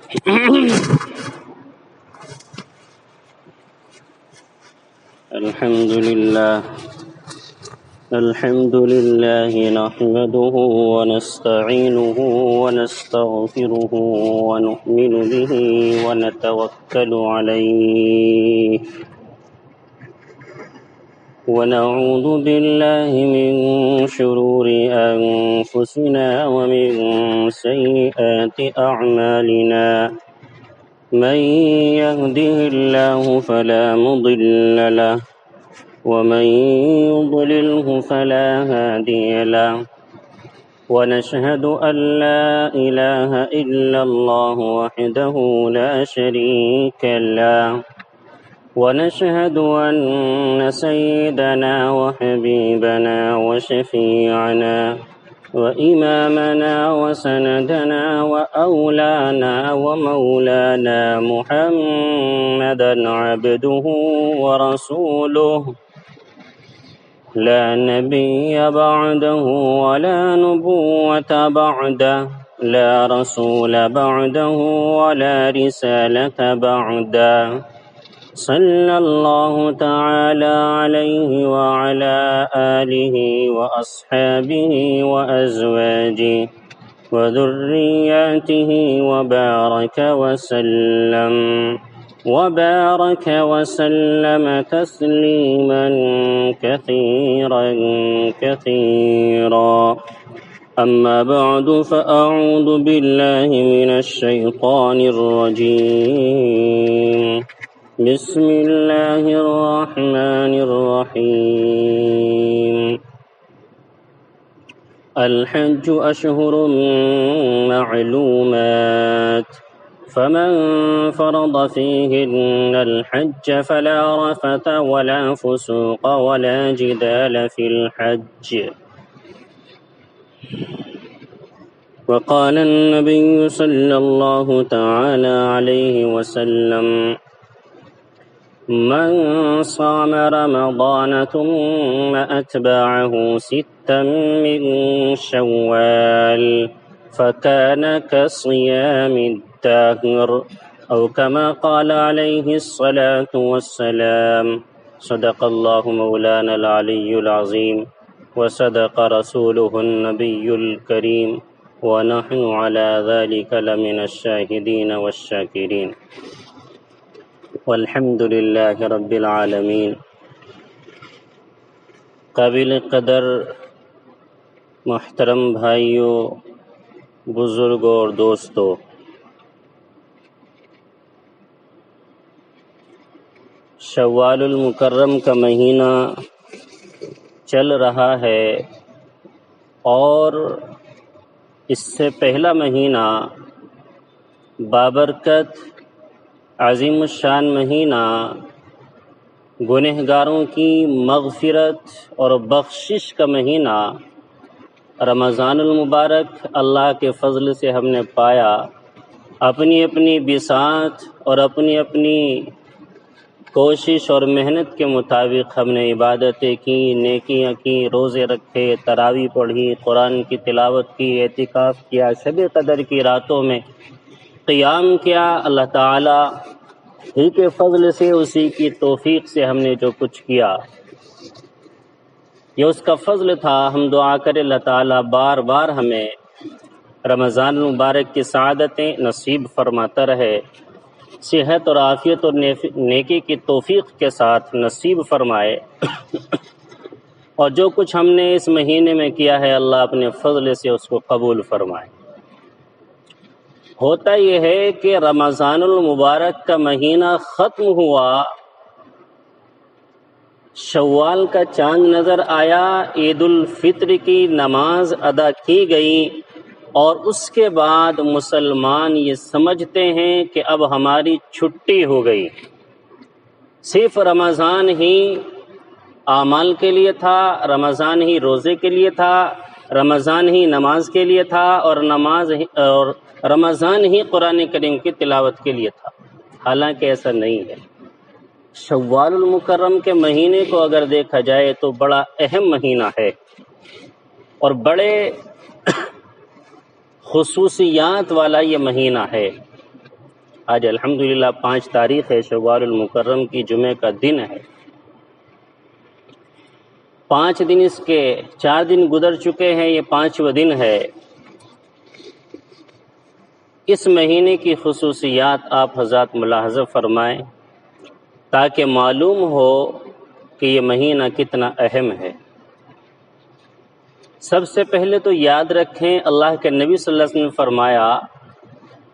الحمد لله نحمده ونستعينه ونستغفره ونؤمن به ونتوكل عليه ونعوذ بالله من شرور أنفسنا ومن سيئات أعمالنا من يهده الله فلا مضل له ومن يضلله فلا هادي له ونشهد أن لا إله إلا الله وحده لا شريك له ونشهد أن سيدنا وحبيبنا وشفيعنا وإمامنا وسندنا وأولانا ومولانا محمدا عبده ورسوله لا نبي بعده ولا نبوة بعده لا رسول بعده ولا رسالة بعده صلى الله تعالى عليه وعلى آله وأصحابه وأزواجه وذرياته وبارك وسلم تسليما كثيرا أما بعد فأعوذ بالله من الشيطان الرجيم بسم الله الرحمن الرحيم الحج أشهر معلومات فمن فرض فيهن الحج فلا رفث ولا فسوق ولا جدال في الحج وقال النبي صلى الله تعالى عليه وسلم من صام رمضان ثم أتبعه ستا من شوال فكان كصيام الدهر أو كما قال عليه الصلاة والسلام صدق الله مولانا العلي العظيم وصدق رسوله النبي الكريم ونحن على ذلك لمن الشاهدين والشاكرين والحمد للہ رب العالمین۔ قابل قدر محترم بھائیوں، بزرگوں اور دوستوں، شوال المکرم کا مہینہ چل رہا ہے اور اس سے پہلا مہینہ بابرکت عظیم الشان مہینہ گنہگاروں کی مغفرت اور بخشش کا مہینہ رمضان المبارک اللہ کے فضل سے ہم نے پایا۔ اپنی اپنی بساط اور اپنی اپنی کوشش اور محنت کے مطابق ہم نے عبادتیں کی، نیکیاں کی، روزے رکھے، تراویح پڑھی، قرآن کی تلاوت کی، اعتکاف کیا، شب قدر کی راتوں میں قیام کیا۔ اللہ تعالیٰ ہی کے فضل سے، اسی کی توفیق سے ہم نے جو کچھ کیا یہ اس کا فضل تھا۔ ہم دعا کریں اللہ تعالیٰ بار بار ہمیں رمضان المبارک کی سعادتیں نصیب فرماتا رہے، صحت اور عافیت اور نیکی کی توفیق کے ساتھ نصیب فرمائے، اور جو کچھ ہم نے اس مہینے میں کیا ہے اللہ اپنے فضل سے اس کو قبول فرمائے۔ ہوتا یہ ہے کہ رمضان المبارک کا مہینہ ختم ہوا، شوال کا چاند نظر آیا، عید الفطر کی نماز ادا کی گئی، اور اس کے بعد مسلمان یہ سمجھتے ہیں کہ اب ہماری چھٹی ہو گئی۔ صرف رمضان ہی اعمال کے لیے تھا، رمضان ہی روزے کے لیے تھا، رمضان ہی نماز کے لیے تھا، اور رمضان ہی قرآن کریم کی تلاوت کے لیے تھا۔ حالانکہ ایسا نہیں ہے۔ شوال المکرم کے مہینے کو اگر دیکھا جائے تو بڑا اہم مہینہ ہے اور بڑے خصوصیات والا یہ مہینہ ہے۔ آج الحمدللہ 5 تاریخ ہے، شوال المکرم کی جمعے کا دن ہے۔ 5 دن اس کے 4 دن گزر چکے ہیں، یہ 5واں دن ہے۔ اس مہینے کی خصوصیات آپ حضرات ملاحظہ فرمائیں تاکہ معلوم ہو کہ یہ مہینہ کتنا اہم ہے۔ سب سے پہلے تو یاد رکھیں، اللہ کے نبی صلی اللہ علیہ وسلم نے فرمایا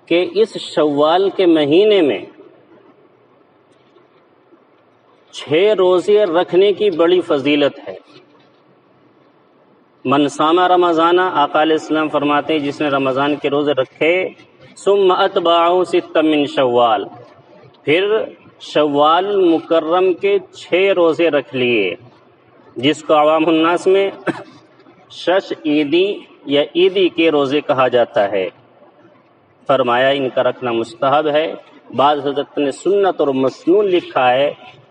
کہ اس شوال کے مہینے میں 6 روزے رکھنے کی بڑی فضیلت ہے۔ من صام رمضان، آقا علیہ السلام فرماتے ہیں جس نے رمضان کے روزے رکھے، ثم اتبعہ 6 من شوال، پھر شوال المکرم کے 6 روزے رکھ لیے، جس کو عوام الناس میں شش عیدی یا عیدی کے روزے کہا جاتا ہے۔ فرمایا ان کا رکھنا مستحب ہے۔ بعض حضرت نے سنت اور مسنون لکھا ہے،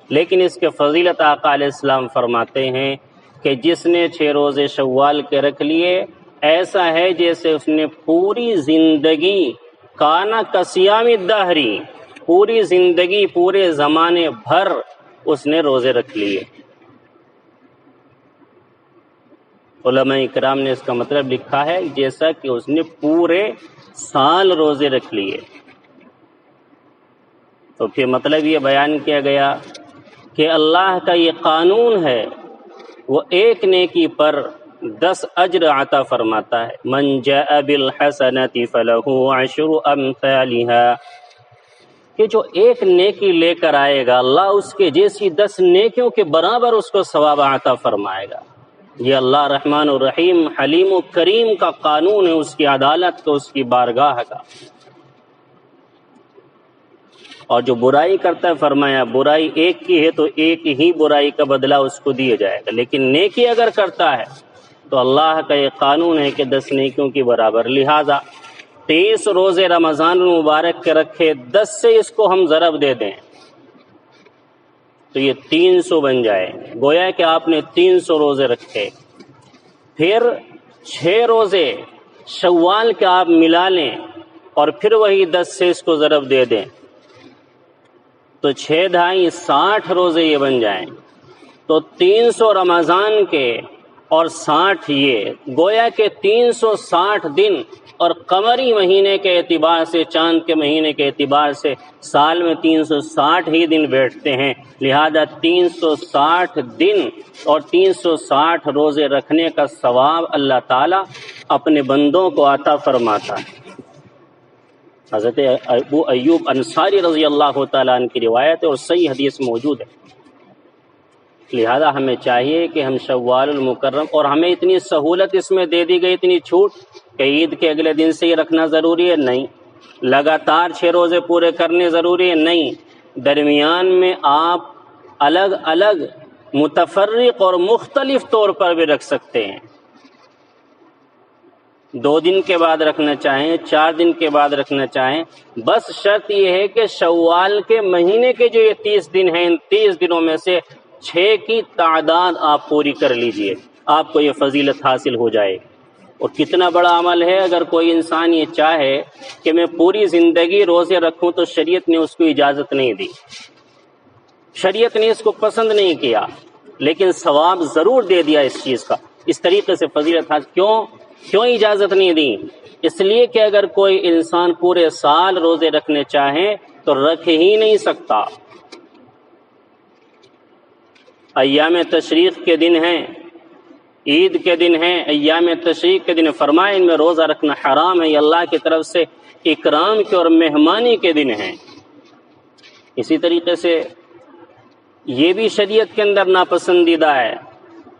لیکن اس کے فضیلت آقا علیہ السلام فرماتے ہیں کہ جس نے 6 روزے شوال کے رکھ لیے، ایسا ہے جیسے اس نے پوری زندگی کانا کسیام الدہری، پوری زندگی پورے زمانے بھر اس نے روزے رکھ لیے۔ علماء اکرام نے اس کا مطلب لکھا ہے جیسا کہ اس نے پورے سال روزے رکھ لیے۔ تو پھر مطلب یہ بیان کیا گیا کہ اللہ کا یہ قانون ہے، وہ ایک نیکی پر 10 اجر عطا فرماتا ہے۔ من جاء بالحسنۃ فلہ 10 امثالها، کہ جو ایک نیکی لے کر آئے گا اللہ اس کے جیسی 10 نیکیوں کے برابر اس کو ثواب عطا فرمائے گا۔ یہ اللہ رحمان الرحیم حلیم و کریم کا قانون ہے، اس کی عدالت کا، اس کی بارگاہ کا۔ اور جو برائی کرتا ہے، فرمایا برائی ایک کی ہے تو ایک ہی برائی کا بدلہ اس کو دیا جائے گا، لیکن نیکی اگر کرتا ہے تو اللہ کا یہ قانون ہے کہ 10 نیکیوں کی برابر۔ لہذا 30 روزے رمضان المبارک کے رکھے، 10 سے اس کو ہم ضرب دے دیں تو یہ 300 بن جائے، گویا کہ آپ نے 300 روزے رکھے۔ پھر 6 روزے شوال کے آپ ملا لیں اور پھر وہی 10 سے اس کو ضرب دے دیں تو 6 × 60 روزے یہ بن جائیں۔ تو 300 رمضان کے اور 60 یہ، گویا کہ 360 دن، اور قمری مہینے کے اعتبار سے، چاند کے مہینے کے اعتبار سے سال میں 360 ہی دن بیٹھتے ہیں۔ لہذا 360 دن اور 360 روزے رکھنے کا ثواب اللہ تعالیٰ اپنے بندوں کو عطا فرماتا ہے۔ حضرت ابو ایوب انصاری رضی اللہ تعالیٰ عنہ کی روایت ہے اور صحیح حدیث موجود ہے۔ لہذا ہمیں چاہیے کہ ہم شوال المکرم، اور ہمیں اتنی سہولت اس میں دے دی گئی، اتنی چھوٹ کہ عید کے اگلے دن سے ہی رکھنا ضروری ہے، نہیں۔ لگاتار 6 روزے پورے کرنے ضروری ہے، نہیں۔ درمیان میں آپ الگ الگ متفرق اور مختلف طور پر بھی رکھ سکتے ہیں۔ 2 دن کے بعد رکھنا چاہیں، 4 دن کے بعد رکھنا چاہیں، بس شرط یہ ہے کہ شوال کے مہینے کے جو یہ 30 دن ہیں، ان 30 دنوں میں سے 6 کی تعداد آپ پوری کر لیجئے، آپ کو یہ فضیلت حاصل ہو جائے۔ اور کتنا بڑا عمل ہے، اگر کوئی انسان یہ چاہے کہ میں پوری زندگی روزے رکھوں تو شریعت نے اس کو اجازت نہیں دی، شریعت نے اس کو پسند نہیں کیا، لیکن ثواب ضرور دے دیا اس چیز کا۔ اس طریقے سے فضیلت حاصل کیوں اجازت نہیں دی؟ اس لیے کہ اگر کوئی انسان پورے سال روزے رکھنے چاہے تو رکھ ہی نہیں سکتا۔ ایام تشریق کے دن ہیں، عید کے دن ہیں، ایام تشریق کے دن، فرمائے ان میں روزہ رکھنا حرام ہے، یہ اللہ کی طرف سے اکرام کے اور مہمانی کے دن ہیں۔ اسی طریقے سے یہ بھی شریعت کے اندر ناپسندیدہ ہے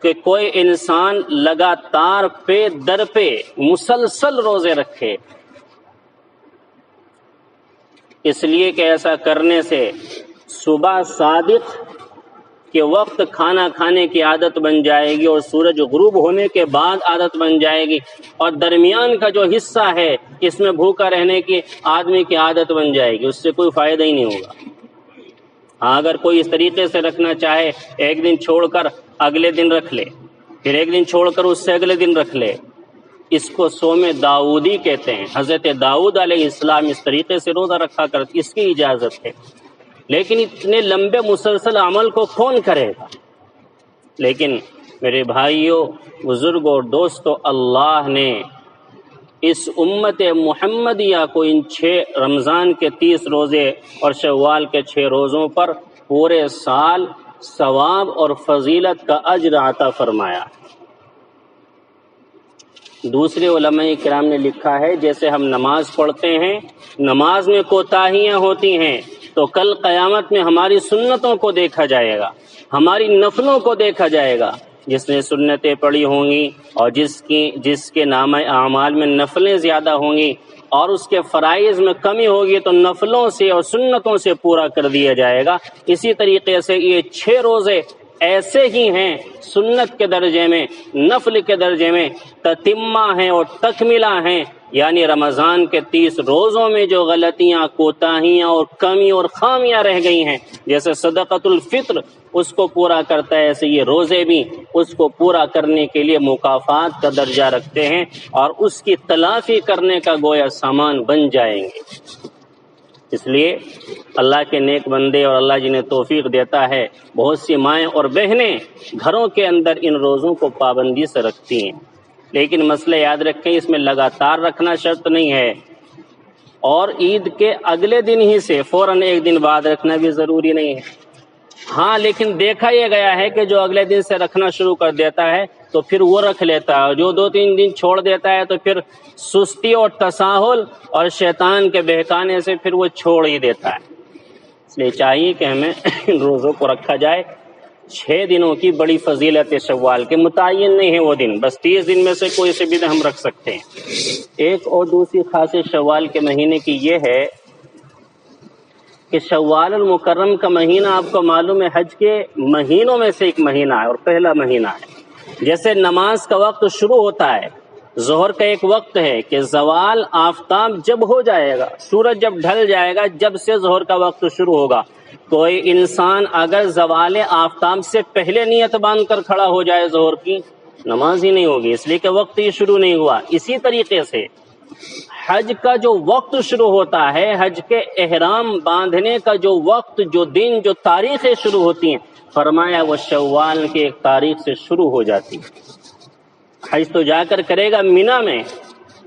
کہ کوئی انسان لگاتار پہ در پہ مسلسل روزے رکھے، اس لیے کہ ایسا کرنے سے صبح صادق کے وقت کھانا کھانے کی عادت بن جائے گی اور سورج غروب ہونے کے بعد عادت بن جائے گی، اور درمیان کا جو حصہ ہے اس میں بھوکا رہنے کی آدمی کی عادت بن جائے گی، اس سے کوئی فائدہ ہی نہیں ہوگا۔ ہاں اگر کوئی اس طریقے سے رکھنا چاہے، ایک دن چھوڑ کر اگلے دن رکھ لے، پھر ایک دن چھوڑ کر اس سے اگلے دن رکھ لے، اس کو صوم داؤدی کہتے ہیں۔ حضرت داؤد علیہ السلام اس طریقے سے روزہ رکھا کرتے، اس کی اجازت ہے، لیکن اتنے لمبے مسلسل عمل کو کون کرے گا؟ لیکن میرے بھائیوں، بزرگوں اور دوستوں، اللہ نے اس امت محمدیہ کو ان 6 رمضان کے 30 روزے اور شوال کے 6 روزوں پر پورے سال ثواب اور فضیلت کا اجر عطا فرمایا۔ دوسرے علماء کرام نے لکھا ہے جیسے ہم نماز پڑھتے ہیں، نماز میں کوتاہیاں ہوتی ہیں تو کل قیامت میں ہماری سنتوں کو دیکھا جائے گا، ہماری نفلوں کو دیکھا جائے گا۔ جس نے سنتیں پڑھی ہوں گی اور جس کے نامہ اعمال میں نفلیں زیادہ ہوں گی اور اس کے فرائض میں کمی ہوگی تو نفلوں سے اور سنتوں سے پورا کر دیا جائے گا۔ اسی طریقے سے یہ 6 روزے ایسے ہی ہیں، سنت کے درجے میں، نفل کے درجے میں تتمہ ہیں اور تکملہ ہیں، یعنی رمضان کے 30 روزوں میں جو غلطیاں، کوتاہیاں اور کمی اور خامیاں رہ گئی ہیں، جیسے صدقۃ الفطر اس کو پورا کرتا ہے، ایسے یہ روزے بھی اس کو پورا کرنے کے لیے مکافات کا درجہ رکھتے ہیں اور اس کی تلافی کرنے کا گویا سامان بن جائیں گے۔ اس لیے اللہ کے نیک بندے اور اللہ جنہیں توفیق دیتا ہے، بہت سی مائیں اور بہنیں گھروں کے اندر ان روزوں کو پابندی سے رکھتی ہیں، لیکن مسئلہ یاد رکھیں اس میں لگاتار رکھنا شرط نہیں ہے، اور عید کے اگلے دن ہی سے فوراً 1 دن بعد رکھنا بھی ضروری نہیں ہے۔ ہاں لیکن دیکھا یہ گیا ہے کہ جو اگلے دن سے رکھنا شروع کر دیتا ہے تو پھر وہ رکھ لیتا ہے، اور جو 2-3 دن چھوڑ دیتا ہے تو پھر سستی اور تساہل اور شیطان کے بہکانے سے پھر وہ چھوڑ ہی دیتا ہے۔ اس لیے چاہیے کہ ہمیں ان روزوں کو رکھا جائے۔ 6 دنوں کی بڑی فضیلت شوال کے متعین نہیں ہے وہ دن، بس 30 دن میں سے کوئی سے بھی ہم رکھ سکتے ہیں۔ ایک اور دوسری خاصیت شوال کے مہینے کی یہ ہے کہ شوال المکرم کا مہینہ آپ کو معلوم ہے حج کے مہینوں میں سے ایک مہینہ ہے اور پہلا مہینہ ہے۔ جیسے نماز کا وقت شروع ہوتا ہے، ظہر کا ایک وقت ہے کہ زوال آفتاب جب ہو جائے گا، سورج جب ڈھل جائے گا، جب سے ظہر کا وقت شروع ہوگا۔ کوئی انسان اگر زوال آفتاب سے پہلے نیت باندھ کر کھڑا ہو جائے ظہر کی، نماز ہی نہیں ہوگی، اس لیے کہ وقت ہی شروع نہیں ہوا۔ اسی طریقے سے حج کا جو وقت شروع ہوتا ہے، حج کے احرام باندھنے کا جو وقت، جو دن، جو تاریخیں شروع ہوتی ہیں، فرمایا وہ شوال کے ایک تاریخ سے شروع ہو جاتی ہے۔ حج تو جا کر کرے گا مینا میں،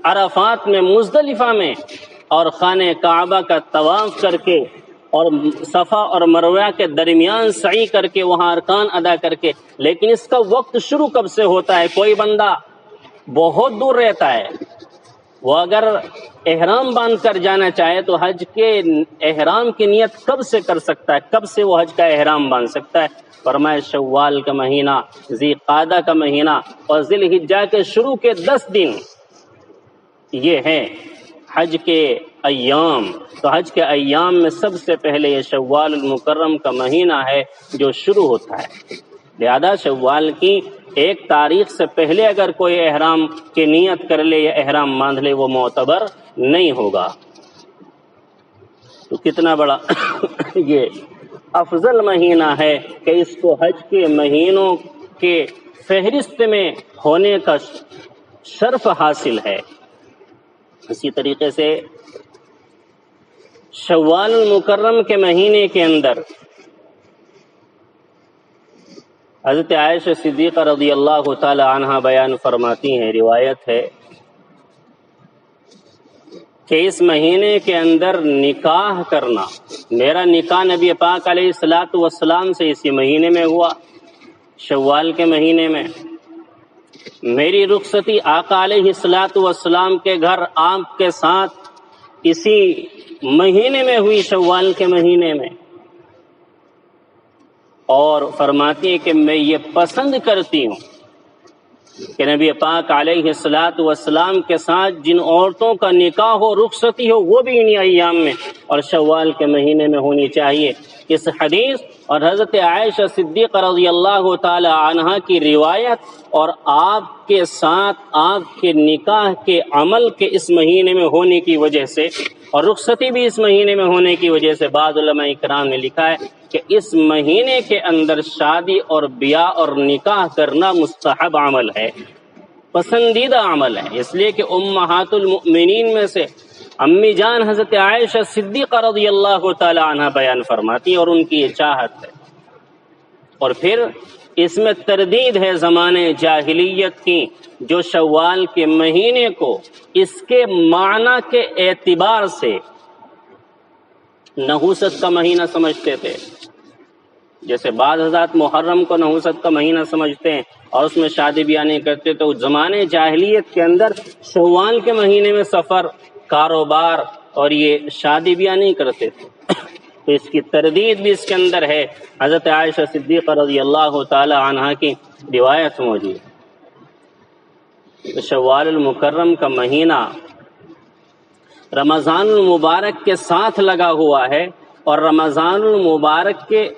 عرفات میں، مزدلفہ میں، اور خانہ کعبہ کا طواف کر کے اور صفا اور مروہ کے درمیان سعی کر کے وہاں ارکان ادا کر کے، لیکن اس کا وقت شروع کب سے ہوتا ہے؟ کوئی بندہ بہت دور رہتا ہے، وہ اگر احرام باندھ کر جانا چاہے تو حج کے احرام کی نیت کب سے کر سکتا ہے؟ کب سے وہ حج کا احرام باندھ سکتا ہے؟ فرمائے شوال کا مہینہ، ذی قعدہ کا مہینہ اور ذی الحجہ کے شروع کے 10 دن یہ ہیں حج کے ایام۔ تو حج کے ایام میں سب سے پہلے یہ شوال المکرم کا مہینہ ہے جو شروع ہوتا ہے۔ لہذا شوال کی 1 تاریخ سے پہلے اگر کوئی احرام کی نیت کر لے یا احرام باندھ لے وہ معتبر نہیں ہوگا۔ تو کتنا بڑا یہ افضل مہینہ ہے کہ اس کو حج کے مہینوں کے فہرست میں ہونے کا شرف حاصل ہے۔ اسی طریقے سے شوال المکرم کے مہینے کے اندر حضرت عائشہ صدیقہ رضی اللہ تعالی عنہا بیان فرماتی ہیں، روایت ہے کہ اس مہینے کے اندر نکاح کرنا، میرا نکاح نبی پاک علیہ الصلوۃ والسلام سے اسی مہینے میں ہوا، شوال کے مہینے میں۔ میری رخصتی آقا علیہ الصلوۃ والسلام کے گھر آپ کے ساتھ اسی مہینے میں ہوئی، شوال کے مہینے میں۔ اور فرماتی ہے کہ میں یہ پسند کرتی ہوں کہ نبی پاک علیہ الصلوۃ والسلام کے ساتھ جن عورتوں کا نکاح ہو، رخصتی ہو، وہ بھی انہی ایام میں اور شوال کے مہینے میں ہونی چاہیے۔ اس حدیث اور حضرت عائشہ صدیقہ رضی اللہ تعالی عنہا کی روایت اور آپ کے ساتھ آپ کے نکاح کے عمل کے اس مہینے میں ہونے کی وجہ سے اور رخصتی بھی اس مہینے میں ہونے کی وجہ سے بعض علماء کرام نے لکھا ہے کہ اس مہینے کے اندر شادی اور بیاہ اور نکاح کرنا مستحب عمل ہے۔ پسندیدہ عمل ہے، اس لیے کہ امہات المؤمنین میں سے امی جان حضرت عائشہ صدیقہ رضی اللہ تعالی عنہ بیان فرماتی ہیں اور ان کی یہ چاہت ہے۔ اور پھر اس میں تردید ہے زمانے جاہلیت کی، جو شوال کے مہینے کو اس کے معنی کے اعتبار سے نحوست کا مہینہ سمجھتے تھے۔ جیسے بعض حضرات محرم کو نحوست کا مہینہ سمجھتے ہیں اور اس میں شادی بیاہ نہیں کرتے، تو زمانے جاہلیت کے اندر شوال کے مہینے میں سفر، کاروبار اور یہ شادی بیاہ نہیں کرتے تھے۔ تو اس کی تردید بھی اس کے اندر ہے۔ حضرت عائشہ صدیقہ رضی اللہ تعالی عنہا کی روایت موجود ہے۔ شوال المکرم کا مہینہ رمضان المبارک کے ساتھ لگا ہوا ہے، اور رمضان المبارک کے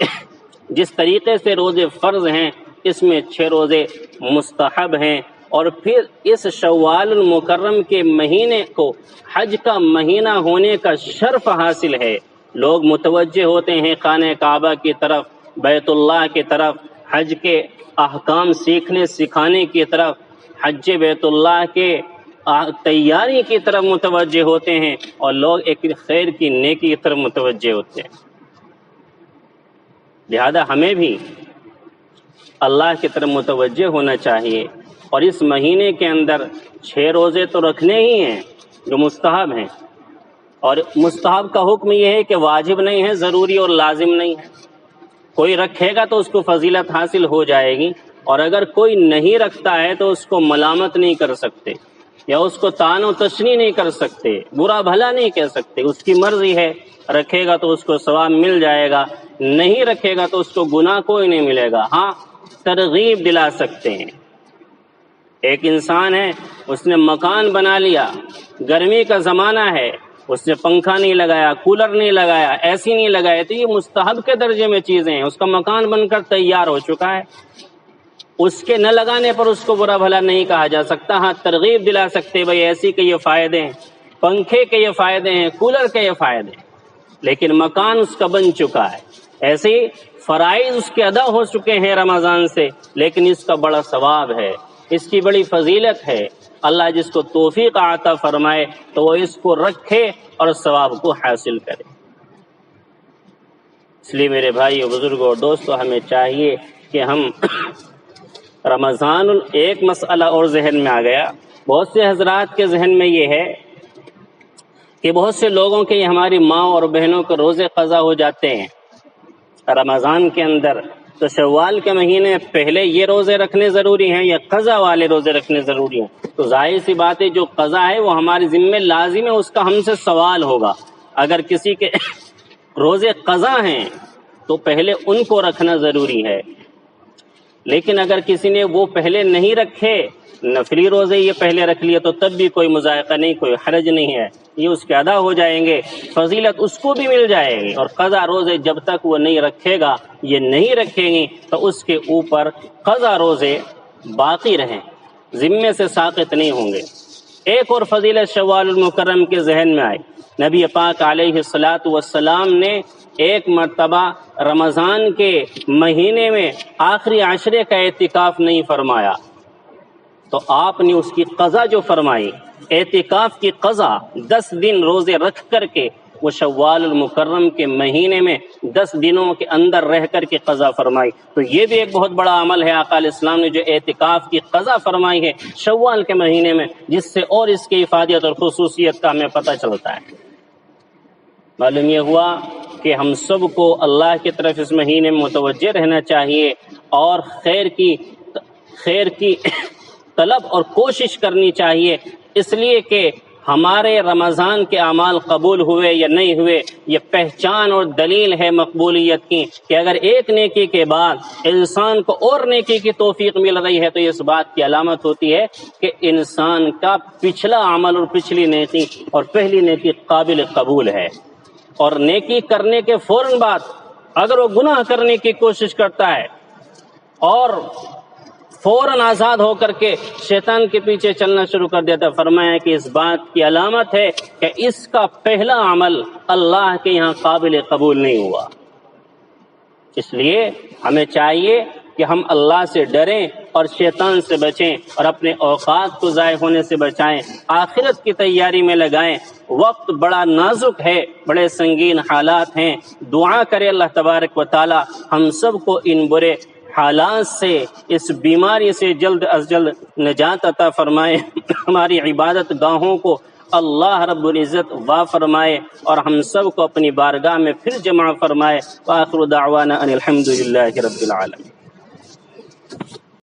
جس طریقے سے روزے فرض ہیں اس میں 6 روزے مستحب ہیں، اور پھر اس شوال المکرم کے مہینے کو حج کا مہینہ ہونے کا شرف حاصل ہے۔ لوگ متوجہ ہوتے ہیں خانہ کعبہ کی طرف، بیت اللہ کی طرف، حج کے احکام سیکھنے سکھانے کی طرف، حج بیت اللہ کے تیاری کی طرف متوجہ ہوتے ہیں، اور لوگ ایک خیر کی نیکی کی طرف متوجہ ہوتے ہیں۔ لہذا ہمیں بھی اللہ کی طرف متوجہ ہونا چاہیے، اور اس مہینے کے اندر 6 روزے تو رکھنے ہی ہیں جو مستحب ہیں، اور مستحب کا حکم یہ ہے کہ واجب نہیں ہے، ضروری اور لازم نہیں ہے۔ کوئی رکھے گا تو اس کو فضیلت حاصل ہو جائے گی، اور اگر کوئی نہیں رکھتا ہے تو اس کو ملامت نہیں کر سکتے، یا اس کو طعن و تشنیع نہیں کر سکتے، برا بھلا نہیں کہہ سکتے، اس کی مرضی ہے۔ رکھے گا تو اس کو ثواب مل جائے گا، نہیں رکھے گا تو اس کو گناہ کوئی نہیں ملے گا۔ ہاں ترغیب دلا سکتے ہیں۔ ایک انسان ہے، اس نے مکان بنا لیا، گرمی کا زمانہ ہے، اس نے پنکھا نہیں لگایا، کولر نہیں لگایا، ایسی نہیں لگایا، تو یہ مستحب کے درجے میں چیزیں ہیں، اس کا مکان بن کر تیار ہو چکا ہے، اس کے نہ لگانے پر اس کو برا بھلا نہیں کہا جا سکتا۔ ہاں ترغیب دلا سکتے، بھئی ایسی کہ یہ فائدے ہیں، پنکھے کے یہ فائدے ہیں، کولر کے یہ فائدے ہیں، لیکن مکان اس کا بن چکا ہے۔ ایسے ہی فرائض اس کے ادا ہو چکے ہیں رمضان سے، لیکن اس کا بڑا ثواب ہے، اس کی بڑی فضیلت ہے۔ اللہ جس کو توفیق عطا فرمائے تو وہ اس کو رکھے اور ثواب کو حاصل کرے۔ اس لیے میرے بھائی بزرگوں اور دوستو، ہمیں چاہیے کہ ہم رمضان ایک مسئلہ اور ذہن میں آ گیا، بہت سے حضرات کے ذہن میں یہ ہے کہ بہت سے لوگوں کے ہماری ماں اور بہنوں کے روزے قضا ہو جاتے ہیں رمضان کے اندر، تو شوال کے مہینے پہلے یہ روزے رکھنے ضروری ہیں یا قضا والے روزے رکھنے ضروری ہیں؟ تو ظاہر سی بات ہے جو قضا ہے وہ ہمارے ذمہ لازم ہے، اس کا ہم سے سوال ہوگا۔ اگر کسی کے روزے قضا ہیں تو پہلے ان کو رکھنا ضروری ہے، لیکن اگر کسی نے وہ پہلے نہیں رکھے، نفلی روزے یہ پہلے رکھ لیے، تو تب بھی کوئی مذائقہ نہیں، کوئی حرج نہیں ہے، یہ اس کے ادا ہو جائیں گے، فضیلت اس کو بھی مل جائے گی۔ اور قضا روزے جب تک وہ نہیں رکھے گا، یہ نہیں رکھیں گی، تو اس کے اوپر قضا روزے باقی رہیں، ذمے سے ساقط نہیں ہوں گے۔ ایک اور فضیلت شوال المکرم کے ذہن میں آئی، نبی پاک علیہ الصلاۃ والسلام نے ایک مرتبہ رمضان کے مہینے میں آخری عشرے کا اعتکاف نہیں فرمایا، تو آپ نے اس کی قضا جو فرمائی، اعتکاف کی قضا 10 دن روزے رکھ کر کے، وہ شوال المکرم کے مہینے میں 10 دنوں کے اندر رہ کر کے قضا فرمائی۔ تو یہ بھی ایک بہت بڑا عمل ہے آقا علیہ السلام نے جو اعتکاف کی قضا فرمائی ہے شوال کے مہینے میں، جس سے اور اس کی افادیت اور خصوصیت کا ہمیں پتہ چلتا ہے۔ معلوم یہ ہوا کہ ہم سب کو اللہ کی طرف اس مہینے میں متوجہ رہنا چاہیے، اور خیر کی طلب اور کوشش کرنی چاہیے، اس لیے کہ ہمارے رمضان کے اعمال قبول ہوئے یا نہیں ہوئے، یہ پہچان اور دلیل ہے مقبولیت کی، کہ اگر ایک نیکی کے بعد انسان کو اور نیکی کی توفیق مل رہی ہے تو اس بات کی علامت ہوتی ہے کہ انسان کا پچھلا عمل اور پچھلی نیکی اور پہلی نیکی قابل قبول ہے۔ اور نیکی کرنے کے فوراً بعد اگر وہ گناہ کرنے کی کوشش کرتا ہے اور فوراً آزاد ہو کر کے شیطان کے پیچھے چلنا شروع کر دیتا، فرمایا کہ اس بات کی علامت ہے کہ اس کا پہلا عمل اللہ کے یہاں قابل قبول نہیں ہوا۔ اس لیے ہمیں چاہیے کہ ہم اللہ سے ڈریں اور شیطان سے بچیں اور اپنے اوقات کو ضائع ہونے سے بچائیں، آخرت کی تیاری میں لگائیں۔ وقت بڑا نازک ہے، بڑے سنگین حالات ہیں، دعا کرے اللہ تبارک و تعالی ہم سب کو ان برے حالات سے، اس بیماری سے جلد از جلد نجات عطا فرمائے، ہماری عبادت گاہوں کو اللہ رب العزت وا فرمائے اور ہم سب کو اپنی بارگاہ میں پھر جمع فرمائے۔ وآخر دعوانا ان الحمد للہ رب العالمین۔